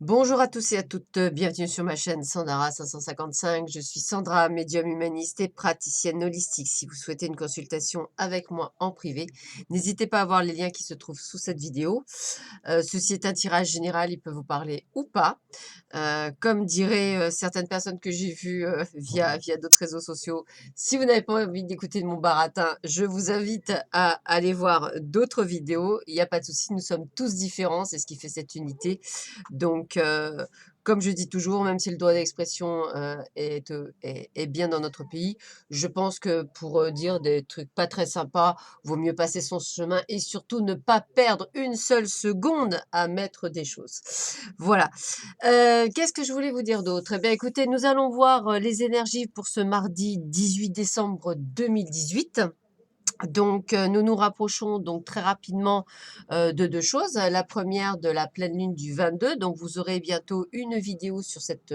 Bonjour à tous et à toutes, bienvenue sur ma chaîne Sandara 555. Je suis Sandra, médium humaniste et praticienne holistique. Si vous souhaitez une consultation avec moi en privé, n'hésitez pas à voir les liens qui se trouvent sous cette vidéo. Ceci est un tirage général, il peut vous parler ou pas. Comme diraient certaines personnes que j'ai vues via d'autres réseaux sociaux, si vous n'avez pas envie d'écouter de mon baratin, je vous invite à aller voir d'autres vidéos. Il n'y a pas de souci, nous sommes tous différents, c'est ce qui fait cette unité. Donc, comme je dis toujours, même si le droit d'expression est bien dans notre pays, je pense que pour dire des trucs pas très sympas, vaut mieux passer son chemin et surtout ne pas perdre une seule seconde à mettre des choses. Voilà. Qu'est-ce que je voulais vous dire d'autre? Eh bien, écoutez, nous allons voir les énergies pour ce mardi 18 décembre 2018. Donc, nous nous rapprochons donc très rapidement de deux choses. La première, de la pleine lune du 22. Donc, vous aurez bientôt une vidéo sur cette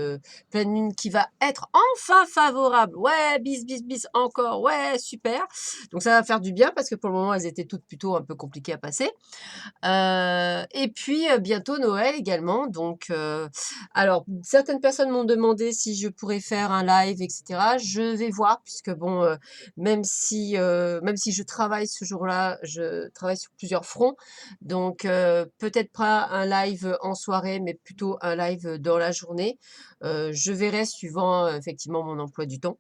pleine lune qui va être enfin favorable. Ouais, bis, bis, bis, encore. Ouais, super. Donc, ça va faire du bien parce que pour le moment, elles étaient toutes plutôt un peu compliquées à passer. Et puis, bientôt Noël également. Donc, alors certaines personnes m'ont demandé si je pourrais faire un live et cetera. Je vais voir puisque bon, même si je travaille ce jour-là, je travaille sur plusieurs fronts. Donc, peut-être pas un live en soirée, mais plutôt un live dans la journée. Je verrai suivant, effectivement mon emploi du temps.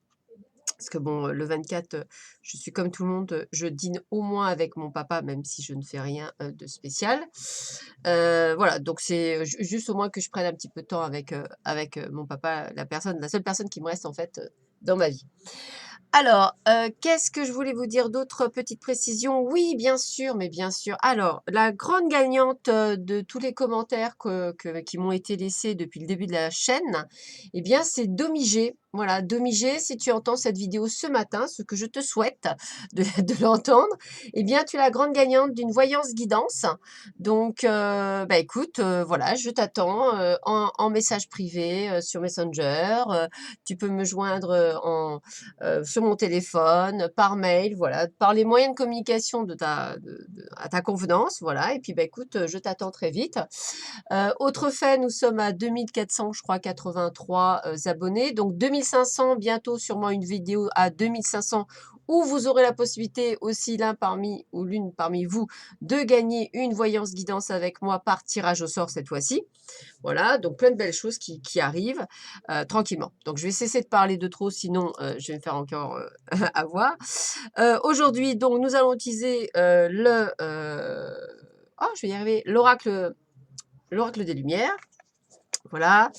Parce que bon, le 24, je suis comme tout le monde, je dîne au moins avec mon papa, même si je ne fais rien, de spécial. Voilà, donc c'est, juste au moins que je prenne un petit peu de temps avec mon papa, la seule personne qui me reste en fait, dans ma vie. Alors, qu'est-ce que je voulais vous dire d'autre? Petite précision. Oui, bien sûr, mais bien sûr. Alors, la grande gagnante, de tous les commentaires qui m'ont été laissés depuis le début de la chaîne, eh bien, c'est Domigé. Voilà, Domigé, si tu entends cette vidéo ce matin, ce que je te souhaite de de l'entendre, eh bien, tu es la grande gagnante d'une voyance guidance. Donc, bah, écoute, voilà, je t'attends, en message privé, sur Messenger. Tu peux me joindre, sur mon téléphone, par mail, voilà, par les moyens de communication à ta convenance, voilà. Et puis, bah, écoute, je t'attends très vite. Autre fait, nous sommes à 2400, je crois, 83 abonnés. Donc, 2500, bientôt, sûrement une vidéo à 2500 où vous aurez la possibilité aussi l'un parmi ou l'une parmi vous de gagner une voyance guidance avec moi par tirage au sort cette fois-ci. Voilà, donc plein de belles choses qui arrivent tranquillement. Donc je vais cesser de parler de trop, sinon je vais me faire encore avoir. Aujourd'hui, donc nous allons utiliser oh, je vais y arriver, l'oracle des Lumières. Voilà,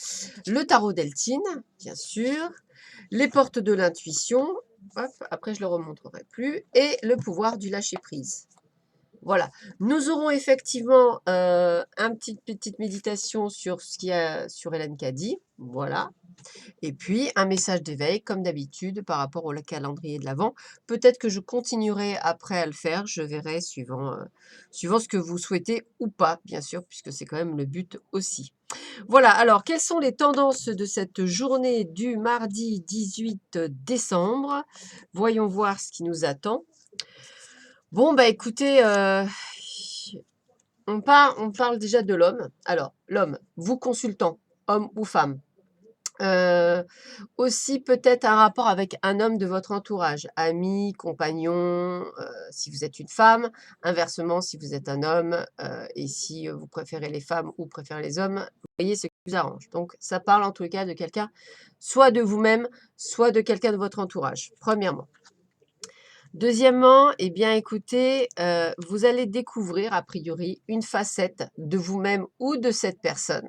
le tarot d'Eltine, bien sûr, les portes de l'intuition. Hop, après je le remontrerai plus, et le pouvoir du lâcher prise. Voilà. Nous aurons effectivement une petite méditation sur ce qu'il y a sur Hélène Caddy. Voilà. Et puis un message d'éveil, comme d'habitude, par rapport au calendrier de l'Avent. Peut-être que je continuerai après à le faire. Je verrai suivant ce que vous souhaitez ou pas, bien sûr, puisque c'est quand même le but aussi. Voilà. Alors, quelles sont les tendances de cette journée du mardi 18 décembre? Voyons voir ce qui nous attend. Bon, bah écoutez, on parle déjà de l'homme. Alors, l'homme, vous consultant, homme ou femme. Aussi peut-être un rapport avec un homme de votre entourage, ami, compagnon, si vous êtes une femme, inversement si vous êtes un homme, et si vous préférez les femmes ou préférez les hommes, vous voyez ce qui vous arrange. Donc ça parle en tous les cas de quelqu'un, soit de vous-même, soit de quelqu'un de votre entourage, premièrement. Deuxièmement, eh bien écoutez, vous allez découvrir a priori une facette de vous-même ou de cette personne.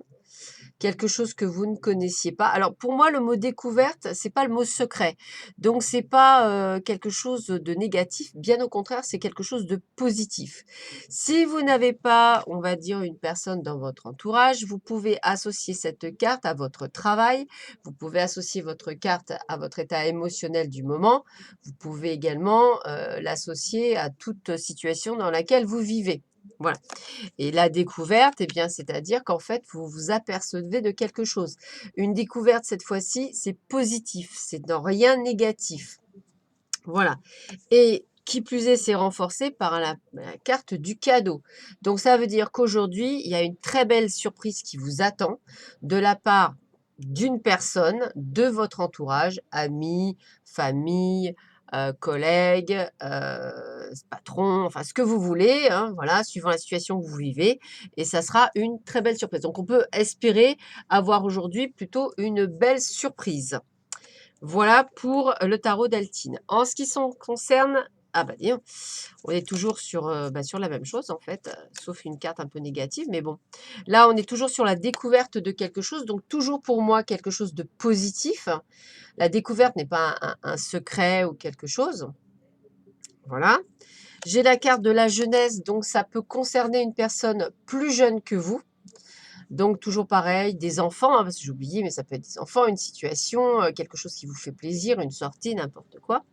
Quelque chose que vous ne connaissiez pas. Alors pour moi, le mot découverte, c'est pas le mot secret. Donc c'est pas quelque chose de négatif, bien au contraire, c'est quelque chose de positif. Si vous n'avez pas, on va dire, une personne dans votre entourage, vous pouvez associer cette carte à votre travail, vous pouvez associer votre carte à votre état émotionnel du moment, vous pouvez également l'associer à toute situation dans laquelle vous vivez. Voilà. Et la découverte, eh bien, c'est-à-dire qu'en fait, vous vous apercevez de quelque chose. Une découverte, cette fois-ci, c'est positif, c'est dans rien négatif. Voilà. Et Qui plus est, c'est renforcé par la carte du cadeau. Donc ça veut dire qu'aujourd'hui, il y a une très belle surprise qui vous attend de la part d'une personne de votre entourage, amis, famille, collègues, patron, enfin ce que vous voulez, hein, voilà, suivant la situation que vous vivez. Et ça sera une très belle surprise. Donc on peut espérer avoir aujourd'hui plutôt une belle surprise. Voilà pour le tarot d'Altine. En ce qui concerne, ah bah dis donc, on est toujours sur la même chose en fait, sauf une carte un peu négative, mais bon. Là, on est toujours sur la découverte de quelque chose, donc toujours pour moi quelque chose de positif. La découverte n'est pas un secret ou quelque chose. Voilà. J'ai la carte de la jeunesse, donc ça peut concerner une personne plus jeune que vous. Donc toujours pareil, des enfants, hein, parce que j'ai oublié, mais ça peut être des enfants, une situation, quelque chose qui vous fait plaisir, une sortie, n'importe quoi.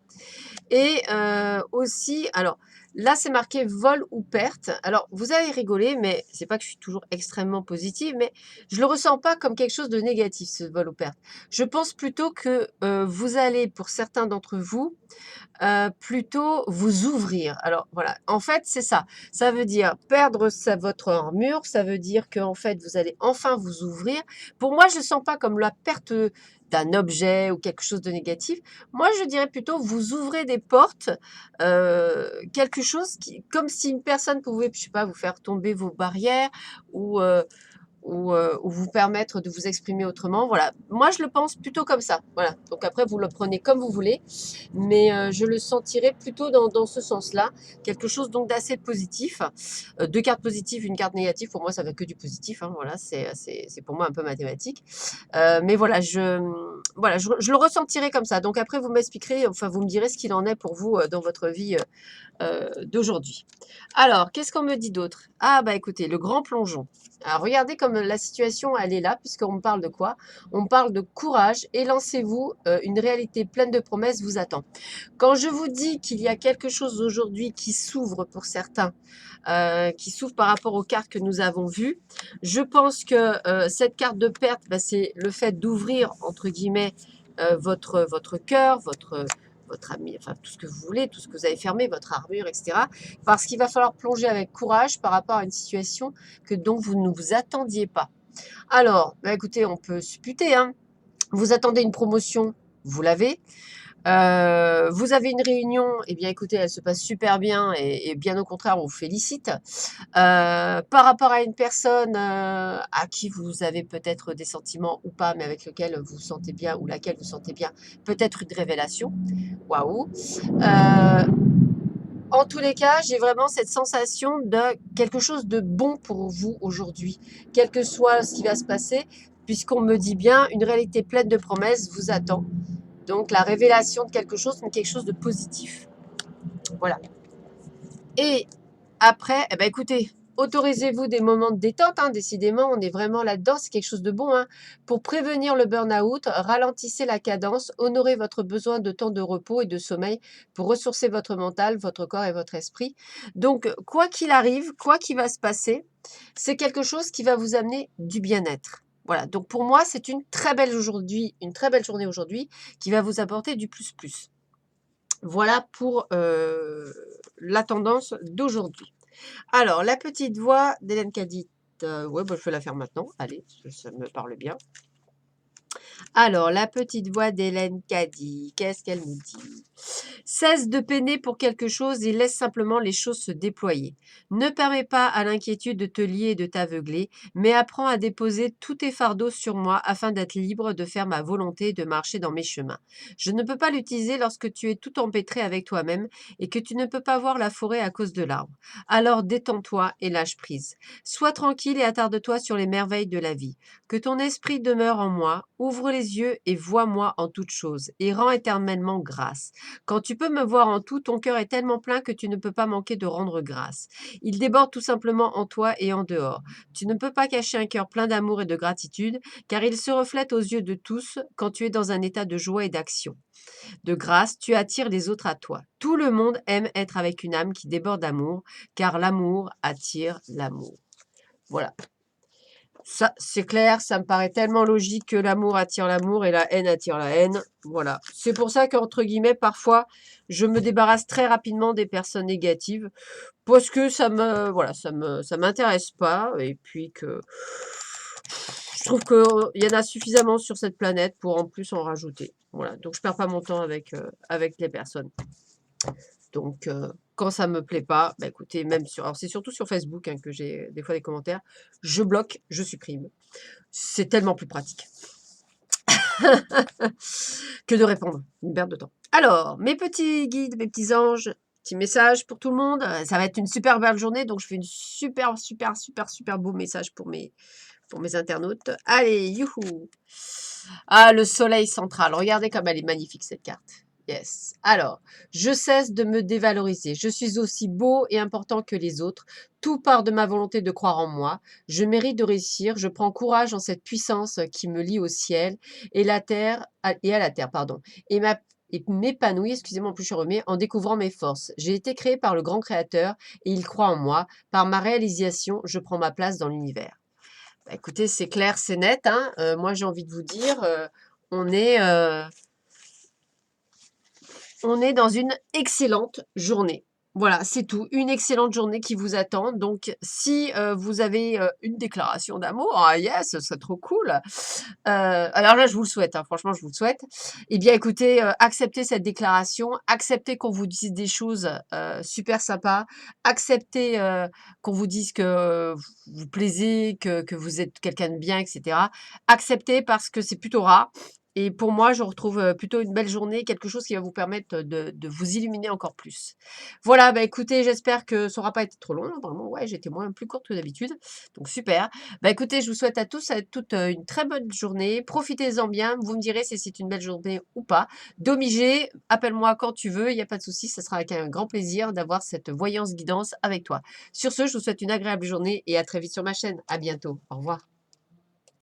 Et aussi, alors là, c'est marqué vol ou perte. Alors, vous allez rigoler, mais c'est pas que je suis toujours extrêmement positive, mais je le ressens pas comme quelque chose de négatif, ce vol ou perte. Je pense plutôt que vous allez, pour certains d'entre vous, plutôt vous ouvrir. Alors voilà, en fait, c'est ça. Ça veut dire perdre votre armure, ça veut dire qu'en fait, vous allez enfin vous ouvrir. Pour moi, je ne sens pas comme la perte d'un objet ou quelque chose de négatif. Moi, je dirais plutôt vous ouvrez des portes, quelque chose qui, comme si une personne pouvait, je sais pas, vous faire tomber vos barrières ou ou vous permettre de vous exprimer autrement. Voilà, moi je le pense plutôt comme ça. Voilà, donc après vous le prenez comme vous voulez, mais je le sentirais plutôt dans ce sens-là, quelque chose donc d'assez positif. Deux cartes positives, une carte négative, pour moi ça va que du positif, hein, voilà, c'est pour moi un peu mathématique. Mais voilà, je le ressentirai comme ça. Donc après vous m'expliquerez, enfin vous me direz ce qu'il en est pour vous dans votre vie d'aujourd'hui. Alors, qu'est-ce qu'on me dit d'autre? Ah bah écoutez, le grand plongeon. Alors regardez comme la situation elle est là, puisqu'on me parle de quoi? On me parle de courage et lancez-vous, une réalité pleine de promesses vous attend. Quand je vous dis qu'il y a quelque chose aujourd'hui qui s'ouvre pour certains, qui s'ouvre par rapport aux cartes que nous avons vues, je pense que cette carte de perte, bah, c'est le fait d'ouvrir, entre guillemets, votre cœur, votre ami, enfin tout ce que vous voulez, tout ce que vous avez fermé, votre armure, etc. Parce qu'il va falloir plonger avec courage par rapport à une situation dont vous ne vous attendiez pas. Alors, bah écoutez, on peut supputer, hein. Vous attendez une promotion, vous l'avez. Vous avez une réunion, eh bien écoutez, elle se passe super bien et bien au contraire, on vous félicite. Par rapport à une personne à qui vous avez peut-être des sentiments ou pas, mais avec lequel vous vous sentez bien ou laquelle vous sentez bien, peut-être une révélation. Waouh! En tous les cas, j'ai vraiment cette sensation de quelque chose de bon pour vous aujourd'hui, quel que soit ce qui va se passer, puisqu'on me dit bien, une réalité pleine de promesses vous attend. Donc la révélation de quelque chose, mais quelque chose de positif. Voilà. Et après, eh ben, écoutez, autorisez-vous des moments de détente, hein, décidément, on est vraiment là-dedans, c'est quelque chose de bon, hein. Pour prévenir le burn-out, ralentissez la cadence, honorez votre besoin de temps de repos et de sommeil pour ressourcer votre mental, votre corps et votre esprit. Donc, quoi qu'il arrive, quoi qu'il va se passer, c'est quelque chose qui va vous amener du bien-être. Voilà, donc pour moi, c'est une très belle journée aujourd'hui qui va vous apporter du plus plus. Voilà pour la tendance d'aujourd'hui. Alors, la petite voix d'Hélène Cadit, ouais, bah, je vais la faire maintenant. Allez, ça me parle bien. Alors, la petite voix d'Hélène Caddy, qu'est-ce qu'elle nous dit? Cesse de peiner pour quelque chose et laisse simplement les choses se déployer. Ne permets pas à l'inquiétude de te lier et de t'aveugler, mais apprends à déposer tous tes fardeaux sur moi afin d'être libre de faire ma volonté et de marcher dans mes chemins. Je ne peux pas l'utiliser lorsque tu es tout empêtré avec toi-même et que tu ne peux pas voir la forêt à cause de l'arbre. Alors détends-toi et lâche prise. Sois tranquille et attarde-toi sur les merveilles de la vie. Que ton esprit demeure en moi, ouvre les yeux et vois-moi en toutes choses, et rends éternellement grâce. Quand tu peux me voir en tout, ton cœur est tellement plein que tu ne peux pas manquer de rendre grâce. Il déborde tout simplement en toi et en dehors. Tu ne peux pas cacher un cœur plein d'amour et de gratitude, car il se reflète aux yeux de tous quand tu es dans un état de joie et d'action. De grâce, tu attires les autres à toi. Tout le monde aime être avec une âme qui déborde d'amour, car l'amour attire l'amour. Voilà. Ça, c'est clair, ça me paraît tellement logique que l'amour attire l'amour et la haine attire la haine. Voilà. C'est pour ça qu'entre guillemets, parfois, je me débarrasse très rapidement des personnes négatives parce que voilà, ça m'intéresse pas et puis que je trouve qu'il y en a suffisamment sur cette planète pour en plus en rajouter. Voilà. Donc, je perds pas mon temps avec les personnes. Donc, quand ça me plaît pas, bah écoutez, alors c'est surtout sur Facebook hein, que j'ai des fois des commentaires, je bloque, je supprime. C'est tellement plus pratique que de répondre, une perte de temps. Alors, mes petits guides, mes petits anges, petit message pour tout le monde. Ça va être une super belle journée, donc je fais une super beau message pour mes internautes. Allez, youhou! Ah, le soleil central. Regardez comme elle est magnifique, cette carte. Yes. Alors, je cesse de me dévaloriser. Je suis aussi beau et important que les autres. Tout part de ma volonté de croire en moi. Je mérite de réussir. Je prends courage en cette puissance qui me lie au ciel et à la terre, pardon. Et m'épanouir, excusez-moi, en plus je remets, en découvrant mes forces. J'ai été créé par le grand créateur et il croit en moi. Par ma réalisation, je prends ma place dans l'univers. Bah, écoutez, c'est clair, c'est net, hein. Moi, j'ai envie de vous dire, on est, euh, on est dans une excellente journée. Voilà, c'est tout. Une excellente journée qui vous attend. Donc, si vous avez une déclaration d'amour, ah yes, ce serait trop cool. Alors là, je vous le souhaite, hein, franchement, je vous le souhaite. Eh bien, écoutez, acceptez cette déclaration, acceptez qu'on vous dise des choses super sympas, acceptez qu'on vous dise que vous plaisez, que vous êtes quelqu'un de bien, etc. Acceptez parce que c'est plutôt rare. Et pour moi, je retrouve plutôt une belle journée, quelque chose qui va vous permettre de vous illuminer encore plus. Voilà, bah écoutez, j'espère que ça n'aura pas été trop long. Vraiment, ouais, j'étais plus courte que d'habitude. Donc super. Bah écoutez, je vous souhaite à tous et à toutes une très bonne journée. Profitez-en bien. Vous me direz si c'est une belle journée ou pas. Domigé, appelle-moi quand tu veux. Il n'y a pas de souci. Ce sera avec un grand plaisir d'avoir cette voyance guidance avec toi. Sur ce, je vous souhaite une agréable journée et à très vite sur ma chaîne. À bientôt. Au revoir.